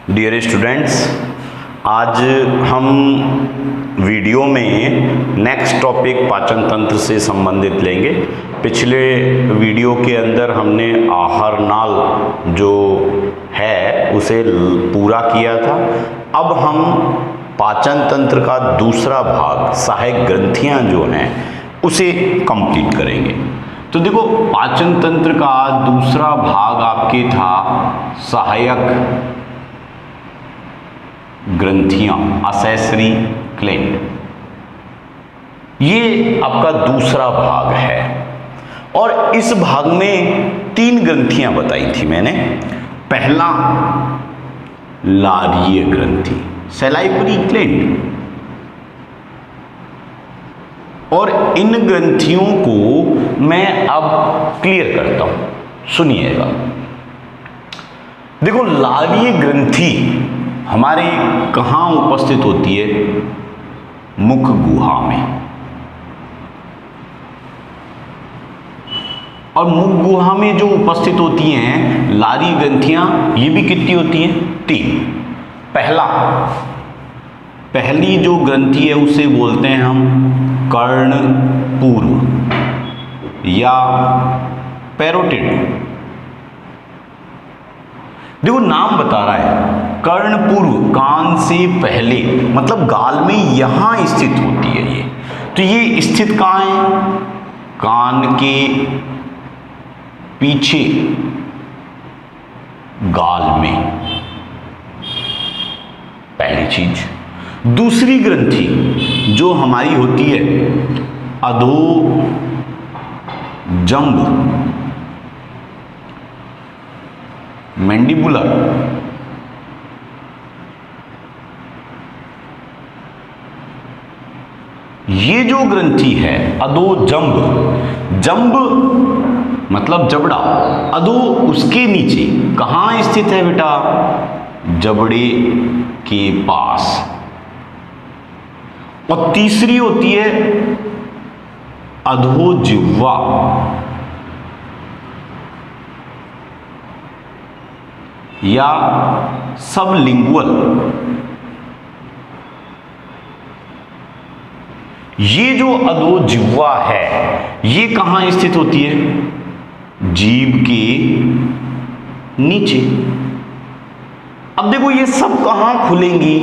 Dear students, आज हम video में नेक्स्ट टॉपिक पाचन तंत्र से संबंधित लेंगे। पिछले वीडियो के अंदर हमने आहार नाल जो है उसे पूरा किया था। अब हम पाचन तंत्र का दूसरा भाग सहायक ग्रंथियां जो हैं उसे कंप्लीट करेंगे। तो देखो, पाचन तंत्र का दूसरा भाग आपके था सहायक ग्रंथियां, असेसरी ग्लैंड। ये आपका दूसरा भाग है और इस भाग में 3 ग्रंथियां बताई थी मैंने। पहला लारीय ग्रंथि, सैलाइवरी ग्लैंड, और इन ग्रंथियों को मैं अब क्लियर करता हूं, सुनिएगा। देखो, लारीय ग्रंथि हमारे कहाँ उपस्थित होती है? मुख गुहा में। और मुख गुहा में जो उपस्थित होती हैं लारीय ग्रंथियां, ये भी कितनी होती हैं? 3। पहली जो ग्रंथि है उसे बोलते हैं हम कर्णपूर्व या पैरोटिड। देखो, नाम बता रहा है कर्णपूर्व, कान से पहले, मतलब गाल में यहां स्थित होती है ये। तो ये स्थित कहां है? कान के पीछे गाल में, पहली चीज। दूसरी ग्रंथि जो हमारी होती है अधोजंब, मैंडिबुलर, ये जो ग्रंथि है अधोजंब, जंब मतलब जबड़ा, अधो उसके नीचे कहां स्थित है बेटा? जबड़े के पास। और तीसरी होती है अधोजिह्वा, या सबलिंगुअल। ये जो अधोजिह्वा है ये कहां स्थित होती है? जीभ के नीचे। अब देखो, ये सब कहां खुलेंगी?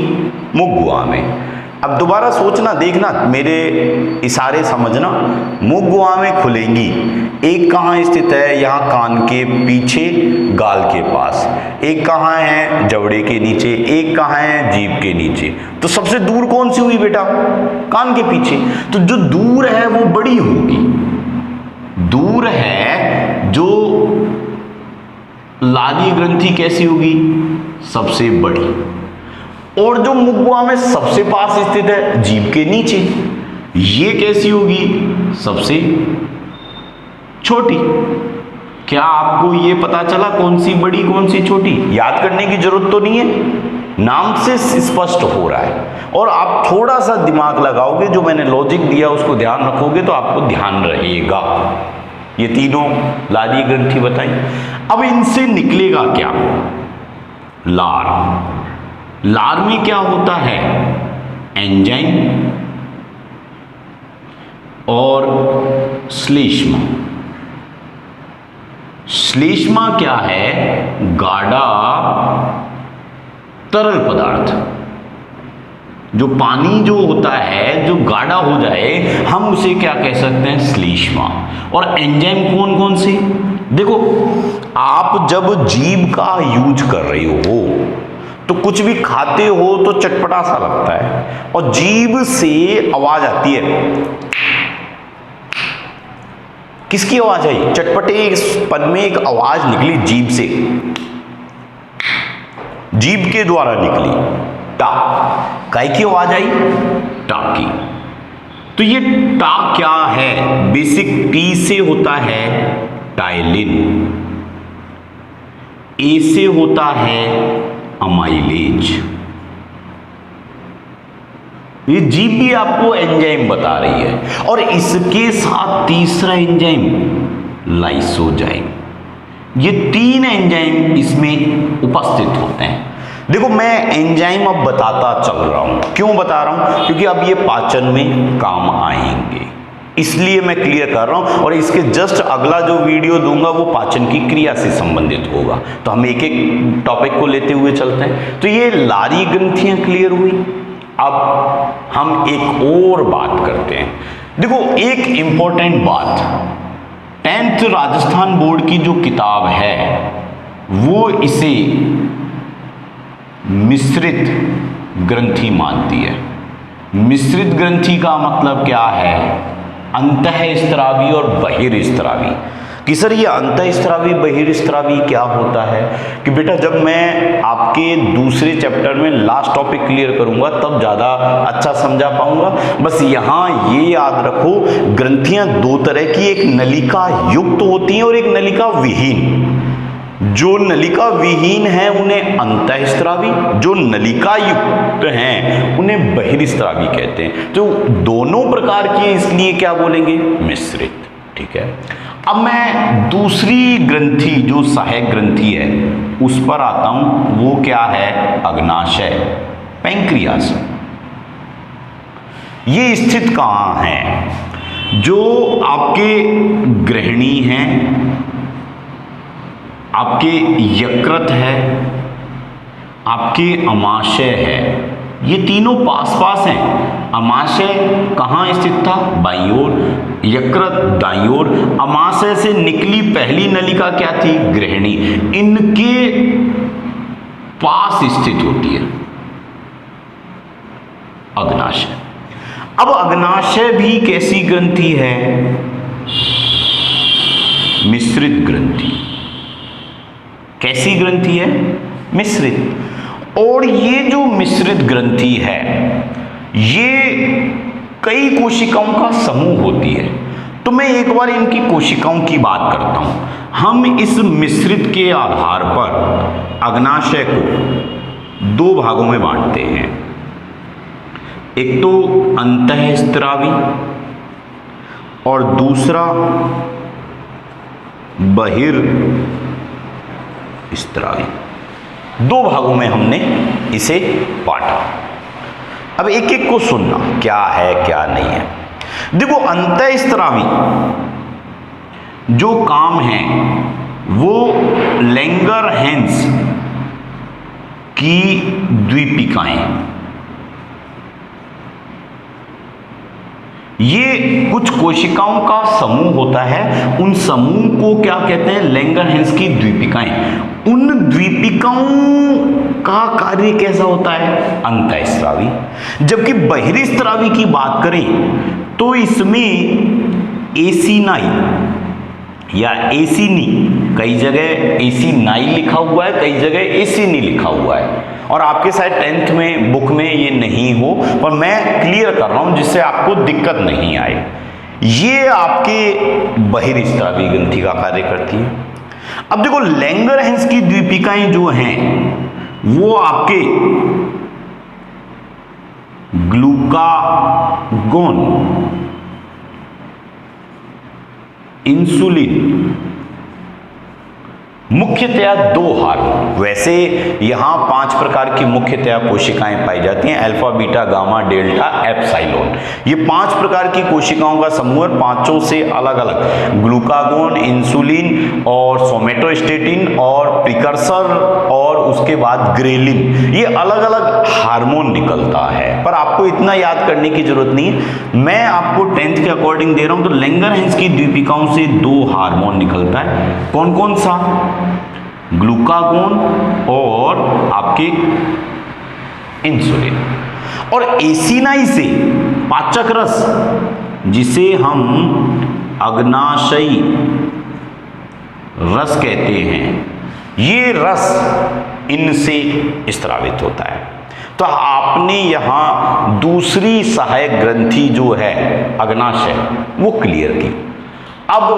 मुख गुहा में। अब दोबारा सोचना, देखना, मेरे इशारे समझना। मुख गुहा में खुलेंगी। एक कहां स्थित है? यहां कान के पीछे गाल के पास। एक कहां है? जबड़े के नीचे। एक कहां है? जीभ के नीचे। तो सबसे दूर कौन सी हुई बेटा? कान के पीछे। तो जो दूर है वो बड़ी होगी। दूर है जो लारीय ग्रंथि कैसी होगी? सबसे बड़ी। और जो मुख गुहा में सबसे पास स्थित है जीभ के नीचे, ये कैसी होगी? सबसे छोटी। क्या आपको ये पता चला कौन सी बड़ी कौन सी छोटी? याद करने की जरूरत तो नहीं है, नाम से स्पष्ट हो रहा है। और आप थोड़ा सा दिमाग लगाओगे, जो मैंने लॉजिक दिया उसको ध्यान रखोगे तो आपको ध्यान रहेगा। ये तीनों लारीय ग्रंथि बताई। अब इनसे निकलेगा क्या? लार। लार में क्या होता है? एंजाइम और श्लेष्मा। श्लेष्मा क्या है? गाढ़ा तरल पदार्थ। जो पानी जो होता है, जो गाढ़ा हो जाए, हम उसे क्या कह सकते हैं? श्लेष्मा। और एंजाइम कौन कौन से? देखो, आप जब जीभ का यूज कर रहे हो तो कुछ भी खाते हो तो चटपटा सा लगता है और जीभ से आवाज आती है। किसकी आवाज आई? चटपटेपन में एक आवाज निकली जीभ से, जीभ के द्वारा निकली। टा, काय की आवाज आई? टा की। तो ये टा क्या है? बेसिक टी से होता है टाइलिन, ए से होता है अमाइलेज। ये जीभ भी आपको एंजाइम बता रही है। और इसके साथ तीसरा एंजाइम लाइसोजाइम। ये 3 एंजाइम इसमें उपस्थित होते हैं। देखो मैं एंजाइम अब बताता चल रहा हूं, क्यों बता रहा हूं, क्योंकि अब ये पाचन में काम आएंगे, इसलिए मैं क्लियर कर रहा हूं। और इसके जस्ट अगला जो वीडियो दूंगा वो पाचन की क्रिया से संबंधित होगा। तो हम एक एक टॉपिक को लेते हुए चलते हैं। तो ये लारी ग्रंथियां क्लियर हुई। अब हम एक और बात करते हैं। देखो एक इंपॉर्टेंट बात, 10th राजस्थान बोर्ड की जो किताब है वो इसे मिश्रित ग्रंथि मानती है। मिश्रित ग्रंथि का मतलब क्या है, अंतःस्त्रावी और बहिर्स्त्रावी। कि सर ये अंतःस्त्रावी बहिर्स्त्रावी क्या होता है, कि बेटा जब मैं आपके दूसरे चैप्टर में लास्ट टॉपिक क्लियर करूंगा तब ज़्यादा अच्छा समझा पाऊंगा। बस यहाँ ये याद रखो, ग्रंथियां दो तरह की, एक नलिका युक्त होती हैं और एक नलिका विहीन। जो नलिका विहीन है उन्हें अंतःस्त्रावी, जो नलिका युक्त हैं उन्हें बहिर्स्त्रावी कहते हैं। तो दोनों प्रकार की, इसलिए क्या बोलेंगे, मिश्रित। ठीक है, अब मैं दूसरी ग्रंथि जो सहायक ग्रंथि है उस पर आता हूं। वो क्या है, अग्नाशय, पैंक्रियास। ये स्थित कहां है, जो आपके ग्रहणी हैं, आपके यकृत है, आपके अमाशय है, ये तीनों पास पास हैं। अमाशय कहाँ स्थित था, बाईं ओर, यकृत दाईं ओर। अमाशय से निकली पहली नलिका क्या थी, ग्रहणी, इनके पास स्थित होती है अग्नाशय। अब अग्नाशय भी कैसी ग्रंथि है, मिश्रित ग्रंथि। कैसी ग्रंथि है, मिश्रित। और ये जो मिश्रित ग्रंथि है ये कई कोशिकाओं का समूह होती है। तो मैं एक बार इनकी कोशिकाओं की बात करता हूं। हम इस मिश्रित के आधार पर अग्नाशय को दो भागों में बांटते हैं। एक तो अंतःस्त्रावी और दूसरा बहिर्स्त्रावी। दो भागों में हमने इसे बांटा। अब एक एक को सुनना, क्या है क्या नहीं है। देखो अंतःस्त्रावी जो काम है वो लैंगरहैंस की द्वीपिकाएं, ये कुछ कोशिकाओं का समूह होता है। उन समूह को क्या कहते हैं, लैंगरहैंस की द्वीपिकाएं। उन द्वीपिकाओं का कार्य कैसा होता है, अंतःस्त्रावी। जबकि बहिर्स्त्रावी की बात करें तो इसमें एसिनाई या एसिनी, कई जगह एसिनाई लिखा हुआ है, कई जगह एसिनी लिखा हुआ है। और आपके शायद 10th में बुक में ये नहीं हो, पर मैं क्लियर कर रहा हूं जिससे आपको दिक्कत नहीं आए। ये आपके बहिर्स्त्रावी ग्रंथि का कार्य करती है। अब देखो लैंगरहैंस की द्वीपिकाएं जो हैं वो आपके ग्लूकागोन, इंसुलिन, मुख्यतया दो हार्मोन। वैसे यहां 5 प्रकार की मुख्यतया कोशिकाएं पाई जाती हैं, alpha, beta, gamma, delta, epsilon. ये 5 प्रकार की कोशिकाओं का समूह है, पांचों से अलग अलग, ग्लूकागोन, इंसुलिन और सोमेटोस्टेटिन और प्रिकर्सर और उसके बाद ग्रेलिन। ये अलग अलग हार्मोन निकलता है, पर आपको इतना याद करने की जरूरत नहीं है। मैं आपको 10th के अकॉर्डिंग दे रहा हूं। तो लैंगरहैंस की द्वीपिकाओं से 2 हार्मोन निकलता है। कौन कौन सा, ग्लूकागोन और आपके इंसुलिन। और एसिनाई से पाचक रस, जिसे हम अग्नाशयी रस कहते हैं, ये रस इनसे स्त्रावित होता है। तो आपने यहां दूसरी सहायक ग्रंथि जो है अग्नाशय वो क्लियर की। अब